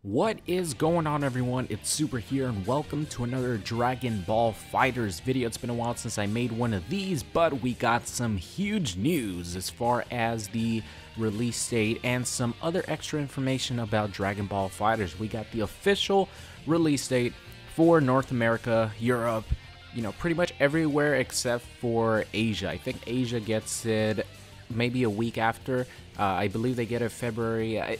What is going on, everyone? It's Super here and welcome to another Dragon Ball FighterZ video. It's been a while since I made one of these, but we got some huge news as far as the release date and some other extra information about Dragon Ball FighterZ. We got the official release date for North America, Europe, pretty much everywhere except for Asia. I think Asia gets it maybe a week after. I believe they get it February.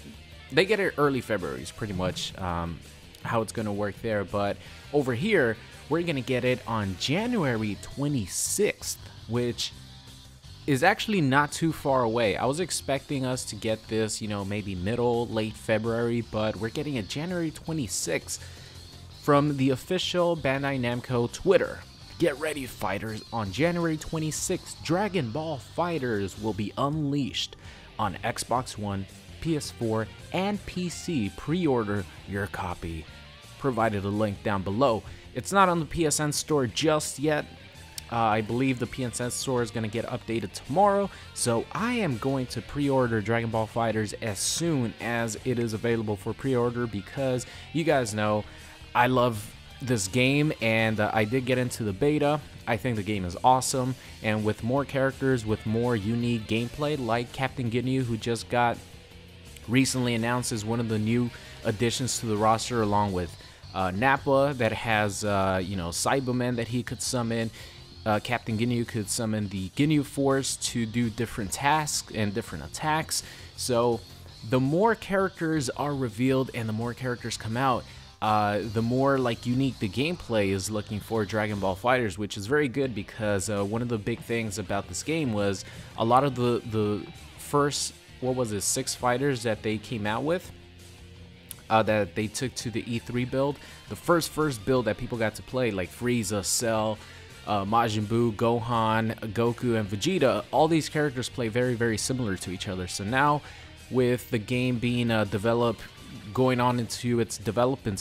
They get it early February is pretty much how it's going to work there. But over here, we're going to get it on January 26th, which is actually not too far away. I was expecting us to get this, maybe middle, late February, but we're getting it January 26th from the official Bandai Namco Twitter. Get ready, fighters. On January 26th, Dragon Ball FighterZ will be unleashed on Xbox One, PS4, and PC. Pre-order your copy. Provided a link down below. It's not on the PSN store just yet. I believe the PSN store is going to get updated tomorrow, so I am going to pre-order Dragon Ball FighterZ as soon as it is available for pre-order, because you guys know I love this game, and I did get into the beta. I think the game is awesome, and with more characters, with more unique gameplay, like Captain Ginyu, who just got recently announced as one of the new additions to the roster, along with Nappa that has Cybermen that he could summon. Captain Ginyu could summon the Ginyu Force to do different tasks and different attacks. So the more characters are revealed and the more characters come out, the more unique the gameplay is looking for Dragon Ball FighterZ, which is very good, because one of the big things about this game was a lot of the first, what was it, 6 fighters that they came out with, that they took to the E3 build. The first build that people got to play, like Frieza, Cell, Majin Buu, Gohan, Goku, and Vegeta, all these characters play very, very similar to each other. So now, with the game being going on into its development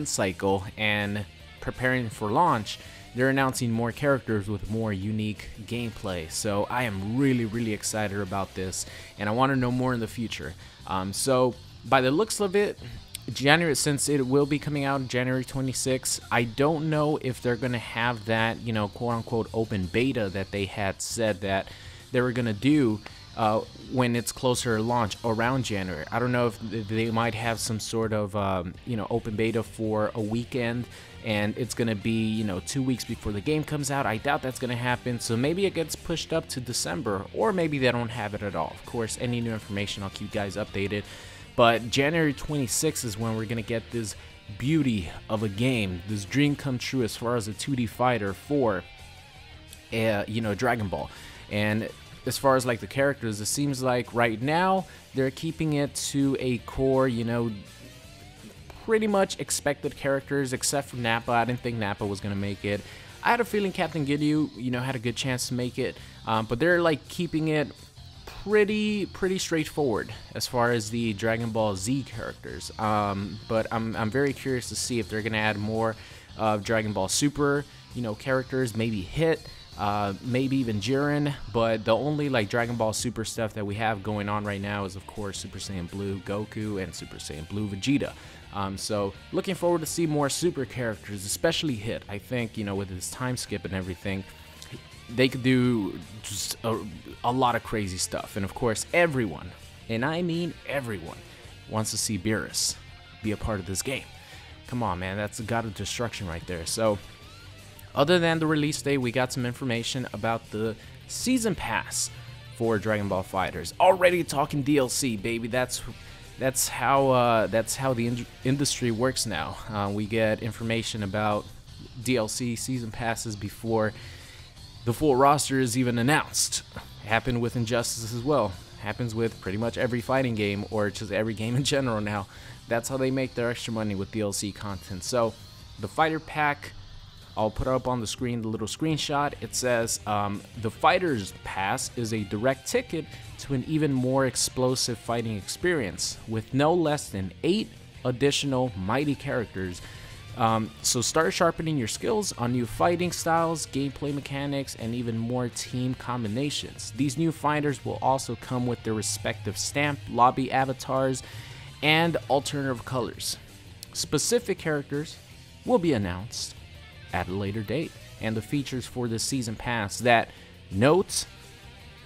cycle and preparing for launch, they're announcing more characters with more unique gameplay. So I am really, really excited about this, and I want to know more in the future. So by the looks of it, since it will be coming out January 26th, I don't know if they're going to have that, quote-unquote open beta that they had said that they were going to do when it's closer to launch around January. I don't know if they might have some sort of open beta for a weekend, and it's gonna be 2 weeks before the game comes out. I doubt that's gonna happen, so maybe it gets pushed up to December, or maybe they don't have it at all. Of course, any new information, I'll keep you guys updated. But January 26th is when we're gonna get this beauty of a game, this dream come true as far as a 2D fighter for Dragon Ball. And as far as the characters, it seems like right now they're keeping it to a core, pretty much expected characters, except for Nappa. I didn't think Nappa was gonna make it. I had a feeling Captain Ginyu, had a good chance to make it, but they're keeping it pretty straightforward as far as the Dragon Ball Z characters. But I'm very curious to see if they're gonna add more of Dragon Ball Super, characters, maybe Hit. Maybe even Jiren, but the only Dragon Ball Super stuff that we have going on right now is, of course, Super Saiyan Blue Goku and Super Saiyan Blue Vegeta. So looking forward to see more Super characters, especially Hit. I think with this time skip and everything, they could do just a lot of crazy stuff. And of course, everyone, and I mean everyone, wants to see Beerus be a part of this game. Come on, man, that's the god of destruction right there. So other than the release date, we got some information about the season pass for Dragon Ball FighterZ. Already talking DLC, baby. That's how the industry works now. We get information about DLC season passes before the full roster is even announced. Happened with Injustice as well. Happens with pretty much every fighting game, or just every game in general now. That's how they make their extra money, with DLC content. So the fighter pack, I'll put up on the screen the little screenshot. It says the Fighter's Pass is a direct ticket to an even more explosive fighting experience with no less than 8 additional mighty characters. So start sharpening your skills on new fighting styles, gameplay mechanics, and even more team combinations. These new fighters will also come with their respective stamp lobby avatars and alternative colors. Specific characters will be announced at a later date, and the features for the season pass that, note,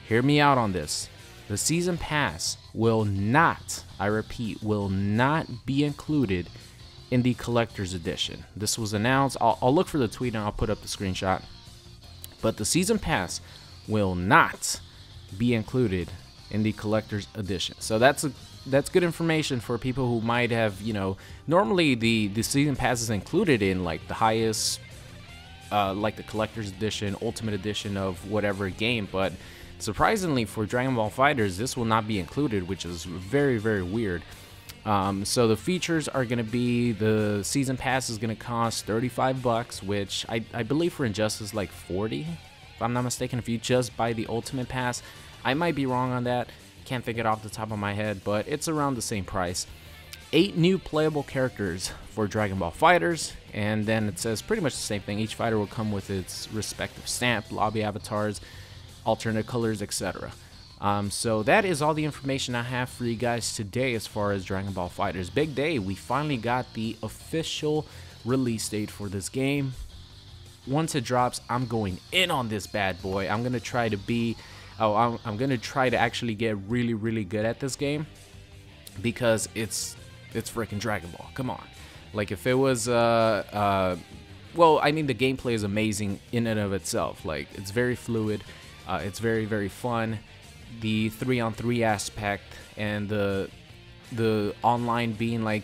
hear me out on this, the season pass will not, I repeat, will not be included in the collector's edition. This was announced. I'll look for the tweet and I'll put up the screenshot. But the season pass will not be included in the collector's edition. So that's good information for people who might have, you know, normally the season pass is included in like the highest, like the collector's edition, ultimate edition of whatever game, but surprisingly for Dragon Ball FighterZ, this will not be included, which is very, very weird. So the features are going to be, the season pass is going to cost $35, which I believe for Injustice like 40, if I'm not mistaken, if you just buy the ultimate pass. I might be wrong on that, can't think it off the top of my head, but it's around the same price. 8 new playable characters for Dragon Ball FighterZ, and then it says pretty much the same thing. Each fighter will come with its respective stamp, lobby avatars, alternate colors, etc. So that is all the information I have for you guys today as far as Dragon Ball FighterZ. Big day, we finally got the official release date for this game. Once it drops, I'm going in on this bad boy. I'm gonna try to be, I'm gonna try to actually get really, really good at this game, because it's freaking Dragon Ball. Come on, like if it was well, I mean, the gameplay is amazing in and of itself. Like, it's very fluid, it's very, very fun. The 3-on-3 aspect and the online being, like,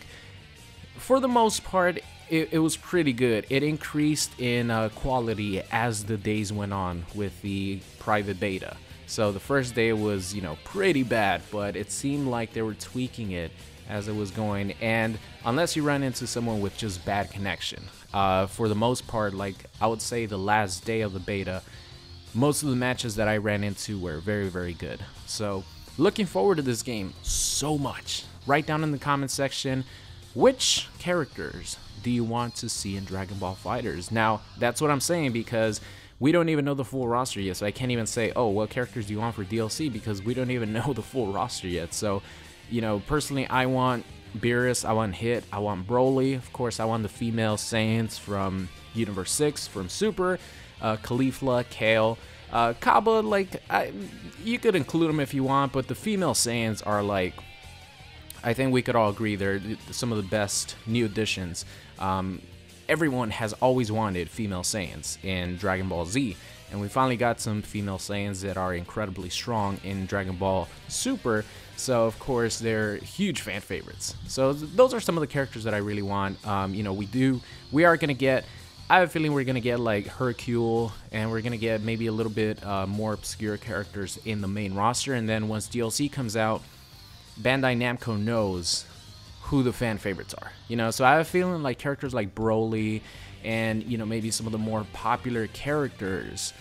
for the most part, it was pretty good. It increased in quality as the days went on with the private beta. So the first day was, you know, pretty bad, but it seemed like they were tweaking it as it was going. And unless you run into someone with just bad connection, for the most part, like, I would say the last day of the beta, most of the matches that I ran into were very, very good. So looking forward to this game so much. Write down in the comment section, which characters do you want to see in Dragon Ball FighterZ? Now, that's what I'm saying, because we don't even know the full roster yet, so I can't even say, oh, what characters do you want for DLC, because we don't even know the full roster yet. So, you know, personally, I want Beerus, I want Hit, I want Broly, of course, I want the female Saiyans from Universe 6, from Super, Caulifla, Kale, Cabba, like, you could include them if you want, but the female Saiyans are, like, I think we could all agree they're some of the best new additions. Everyone has always wanted female Saiyans in Dragon Ball Z, and we finally got some female Saiyans that are incredibly strong in Dragon Ball Super, so of course they're huge fan favorites. So those are some of the characters that I really want. You know, we are gonna get, I have a feeling we're gonna get like Hercule, and we're gonna get maybe a little bit more obscure characters in the main roster, and then once DLC comes out, Bandai Namco knows who the fan favorites are, you know. So I have a feeling like characters like Broly and, you know, maybe some of the more popular characters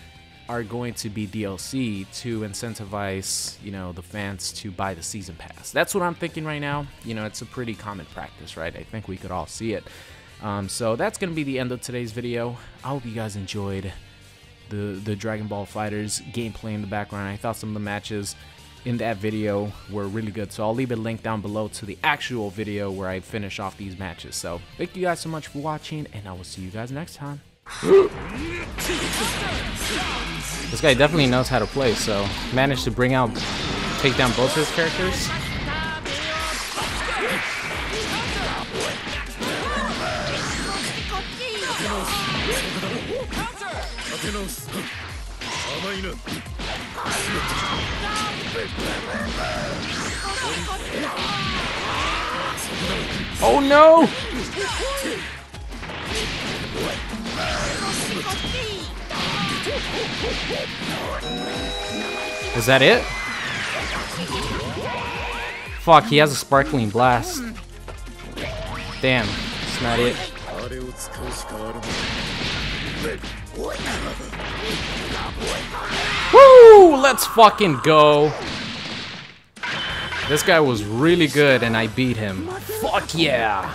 are going to be DLC to incentivize, you know, the fans to buy the season pass. That's what I'm thinking right now. You know, it's a pretty common practice, right? I think we could all see it. So that's gonna be the end of today's video. I hope you guys enjoyed the Dragon Ball FighterZ gameplay in the background. I thought some of the matches in that video were really good, so I'll leave a link down below to the actual video where I finish off these matches. So thank you guys so much for watching, and I will see you guys next time. This guy definitely knows how to play, so managed to take down both his characters. Oh no! Is that it? Fuck, he has a sparkling blast. Damn, it's not it. Woo! Let's fucking go. This guy was really good and I beat him. Fuck yeah!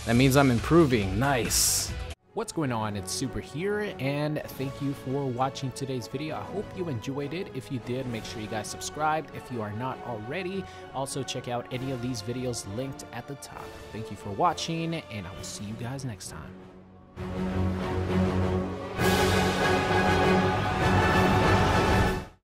That means I'm improving. Nice. What's going on? It's Super here, and thank you for watching today's video. I hope you enjoyed it. If you did, make sure you guys subscribed if you are not already. Also, check out any of these videos linked at the top. Thank you for watching, and I will see you guys next time.